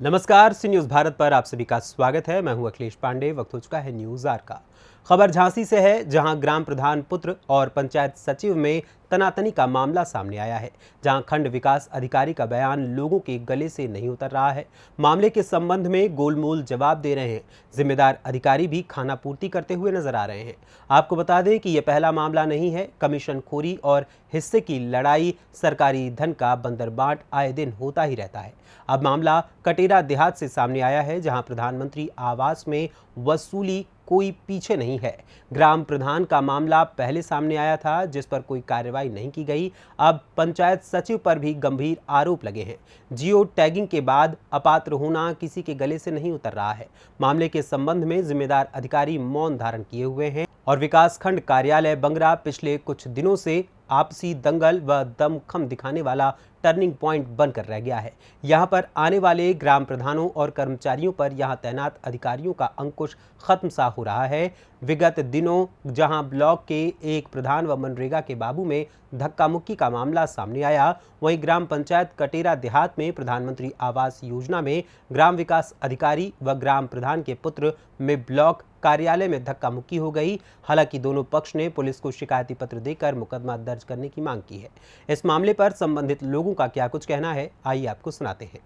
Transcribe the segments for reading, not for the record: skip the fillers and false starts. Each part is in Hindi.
नमस्कार, सी न्यूज़ भारत पर आप सभी का स्वागत है। मैं हूं अखिलेश पांडे। वक्त हो चुका है न्यूज़ आर का। खबर झांसी से है, जहां ग्राम प्रधान पुत्र और पंचायत सचिव में तनातनी का मामला सामने आया है, जहां खंड विकास अधिकारी का बयान लोगों के गले से नहीं उतर रहा है। मामले के संबंध में गोलमोल जवाब दे रहे हैं। जिम्मेदार अधिकारी भी खाना पूर्ति करते हुए नजर आ रहे हैं। आपको बता दें कि यह पहला मामला नहीं है। कमीशन खोरी और हिस्से की लड़ाई, सरकारी धन का बंदरबांट आए दिन होता ही रहता है। अब मामला कटेरा देहात से सामने आया है, जहां प्रधानमंत्री आवास में वसूली कोई पीछे नहीं है। ग्राम प्रधान का मामला पहले सामने आया था, जिस पर कोई कार्रवाई नहीं की गई। अब पंचायत सचिव पर भी गंभीर आरोप लगे हैं। जियो टैगिंग के बाद अपात्र होना किसी के गले से नहीं उतर रहा है। मामले के संबंध में जिम्मेदार अधिकारी मौन धारण किए हुए हैं और विकासखंड कार्यालय बंगरा पिछले कुछ दिनों से आपसी दंगल व दमखम दिखाने वाला टर्निंग पॉइंट बनकर रह गया है। यहां पर आने वाले ग्राम प्रधानों और कर्मचारियों पर यहां तैनात अधिकारियों का अंकुश खत्म सा हो रहा है। विगत दिनों जहां ब्लॉक के एक प्रधान व मनरेगा के बाबू में धक्का मुक्की का मामला सामने आया, वहीं ग्राम पंचायत कटेरा देहात में प्रधानमंत्री आवास योजना में ग्राम विकास अधिकारी व ग्राम प्रधान के पुत्र में ब्लॉक कार्यालय में धक्का मुक्की हो गई। हालांकि दोनों पक्ष ने पुलिस को शिकायती पत्र देकर मुकदमा दर्ज करने की मांग की है। इस मामले पर संबंधित लोगों का क्या कुछ कहना है, आइए आपको सुनाते हैं।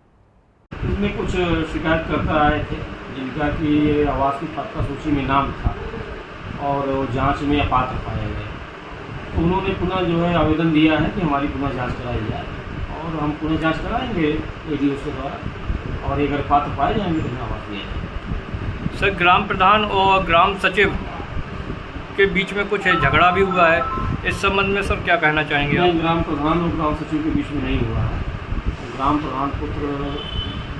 इसमें कुछ शिकायतकर्ता आए थे जिनका कि आवास की पात्र सूची में नाम था और जांच में अपात्र पाए गए, तो उन्होंने पुनः जो है आवेदन दिया है कि हमारी पुनः जांच कराई जाए और हम पुनः जांच कराएंगे एडीओ के द्वारा, और अगर पात्र पाए जाएंगे तो उन्हें आवास दिया जाएगा। सर, ग्राम प्रधान और ग्राम सचिव के बीच में कुछ झगड़ा भी हुआ है, इस संबंध में सर क्या कहना चाहेंगे आप? ग्राम प्रधान और ग्राम सचिव के बीच में नहीं हुआ है। ग्राम प्रधान पुत्र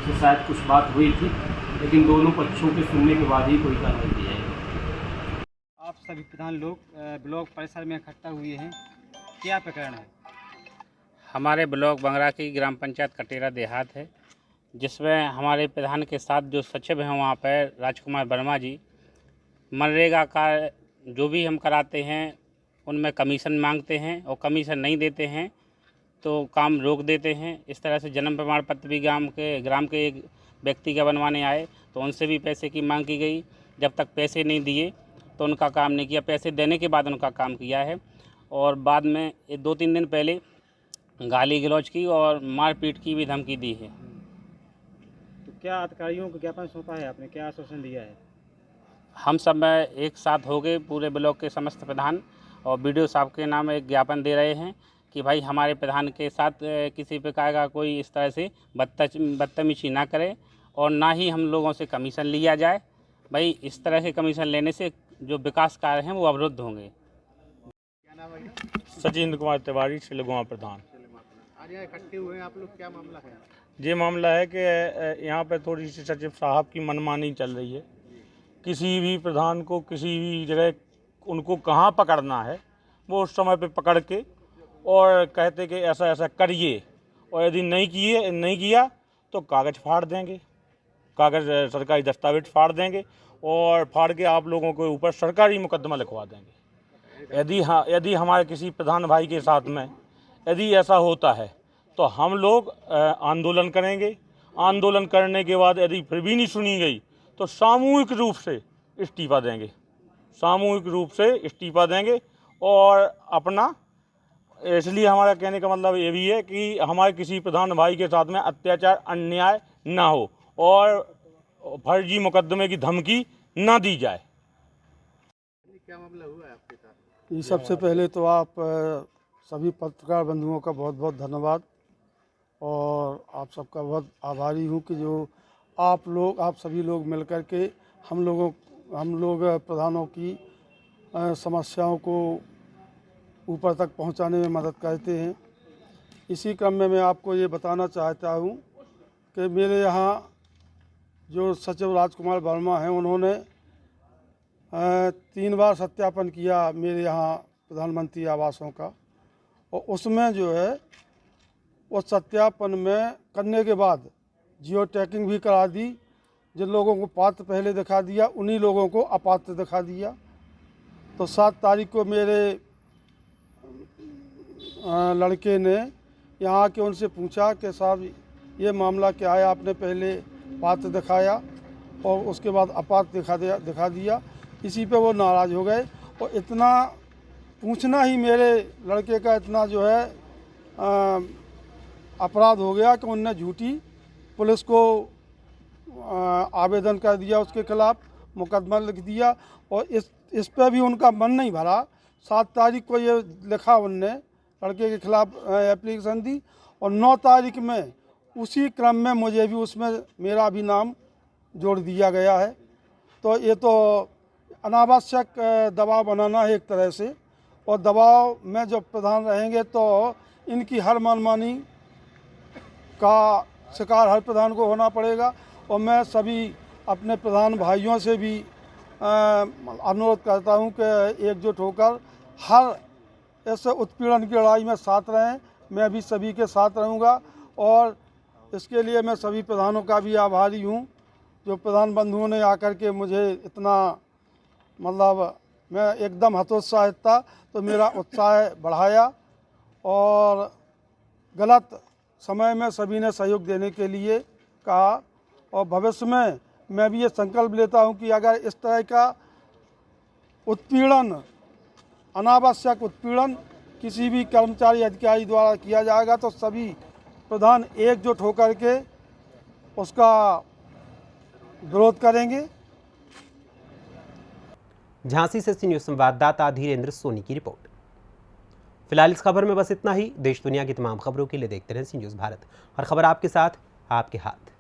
से शायद कुछ बात हुई थी, लेकिन दोनों पक्षों के सुनने के बाद ही कोई कार्रवाई की जाएगी। आप सभी प्रधान लोग ब्लॉक परिसर में इकट्ठा हुए हैं, क्या प्रकरण है? हमारे ब्लॉक बंगरा की ग्राम पंचायत कटेरा देहात है, जिसमें हमारे प्रधान के साथ जो सचिव हैं वहाँ पर राजकुमार वर्मा जी, मनरेगा का जो भी हम कराते हैं उनमें कमीशन मांगते हैं और कमीशन नहीं देते हैं तो काम रोक देते हैं। इस तरह से जन्म प्रमाण पत्र भी ग्राम के एक व्यक्ति का बनवाने आए तो उनसे भी पैसे की मांग की गई। जब तक पैसे नहीं दिए तो उनका काम नहीं किया, पैसे देने के बाद उनका काम किया है। और बाद में 2-3 दिन पहले गाली गलौज की और मारपीट की भी धमकी दी है। तो क्या अधिकारियों को ज्ञापन सौंपा है आपने, क्या आश्वासन दिया है? हम सब एक साथ हो गए, पूरे ब्लॉक के समस्त प्रधान और बीडीओ साहब के नाम एक ज्ञापन दे रहे हैं कि भाई हमारे प्रधान के साथ किसी प्रकार का कोई इस तरह से बदतमीजी ना करे और ना ही हम लोगों से कमीशन लिया जाए। भाई इस तरह से कमीशन लेने से जो विकास कार्य हैं वो अवरुद्ध होंगे। क्या नाम है? सचिंद्र कुमार तिवारी, शिलगुआ प्रधान। आज यहाँ इकट्ठे हुए हैं आप लोग, क्या मामला है? ये मामला है कि यहाँ पे थोड़ी सी सचिव साहब की मनमानी चल रही है। किसी भी प्रधान को किसी भी जगह उनको कहाँ पकड़ना है वो उस समय पे पकड़ के और कहते कि ऐसा ऐसा करिए, और यदि नहीं किया तो कागज़ फाड़ देंगे, कागज़ सरकारी दस्तावेज फाड़ देंगे और फाड़ के आप लोगों के ऊपर सरकारी मुकदमा लिखवा देंगे। यदि हमारे किसी प्रधान भाई के साथ में यदि ऐसा होता है तो हम लोग आंदोलन करेंगे। आंदोलन करने के बाद यदि फिर भी नहीं सुनी गई तो सामूहिक रूप से इस्तीफा देंगे और अपना, इसलिए हमारा कहने का मतलब ये भी है कि हमारे किसी प्रधान भाई के साथ में अत्याचार अन्याय ना हो और फर्जी मुकदमे की धमकी ना दी जाए। क्या मामला हुआ है आपके साथ? ये सबसे पहले तो आप सभी पत्रकार बंधुओं का बहुत बहुत धन्यवाद और आप सबका बहुत आभारी हूँ कि जो आप सभी लोग मिलकर के हम लोग प्रधानों की समस्याओं को ऊपर तक पहुंचाने में मदद करते हैं। इसी क्रम में मैं आपको ये बताना चाहता हूँ कि मेरे यहाँ जो सचिव राजकुमार वर्मा हैं, उन्होंने 3 बार सत्यापन किया मेरे यहाँ प्रधानमंत्री आवासों का, और उसमें जो है उस सत्यापन में करने के बाद जियो टैगिंग भी करा दी। जिन लोगों को पात्र पहले दिखा दिया उन्हीं लोगों को अपात्र दिखा दिया। तो 7 तारीख को मेरे लड़के ने यहाँ के उनसे पूछा कि साहब ये मामला क्या है, आपने पहले पात्र दिखाया और उसके बाद अपात्र दिखा दिया। इसी पे वो नाराज़ हो गए और इतना पूछना ही मेरे लड़के का इतना जो है अपराध हो गया कि उनने झूठी पुलिस को आवेदन कर दिया, उसके खिलाफ़ मुकदमा लिख दिया और इस पर भी उनका मन नहीं भरा। 7 तारीख को ये लिखा उनने लड़के के खिलाफ़ एप्लीकेशन दी और 9 तारीख में उसी क्रम में मुझे भी उसमें मेरा भी नाम जोड़ दिया गया है। तो ये तो अनावश्यक दबाव बनाना है एक तरह से, और दबाव में जब प्रधान रहेंगे तो इनकी हर मनमानी का शिकार हर प्रधान को होना पड़ेगा। और मैं सभी अपने प्रधान भाइयों से भी अनुरोध करता हूं कि एकजुट होकर हर ऐसे उत्पीड़न की लड़ाई में साथ रहें। मैं भी सभी के साथ रहूंगा और इसके लिए मैं सभी प्रधानों का भी आभारी हूं, जो प्रधान बंधुओं ने आकर के मुझे इतना मतलब मैं एकदम हतोत्साहित था तो मेरा उत्साह बढ़ाया और गलत समय में सभी ने सहयोग देने के लिए कहा। और भविष्य में मैं भी ये संकल्प लेता हूं कि अगर इस तरह का उत्पीड़न, अनावश्यक उत्पीड़न किसी भी कर्मचारी अधिकारी द्वारा किया जाएगा तो सभी प्रधान एकजुट होकर के उसका विरोध करेंगे। झांसी से सी न्यूज़ संवाददाता धीरेन्द्र सोनी की रिपोर्ट। फिलहाल इस खबर में बस इतना ही। देश दुनिया की तमाम खबरों के लिए देखते रहें सी न्यूज़ भारत। हर खबर आपके साथ, आपके हाथ।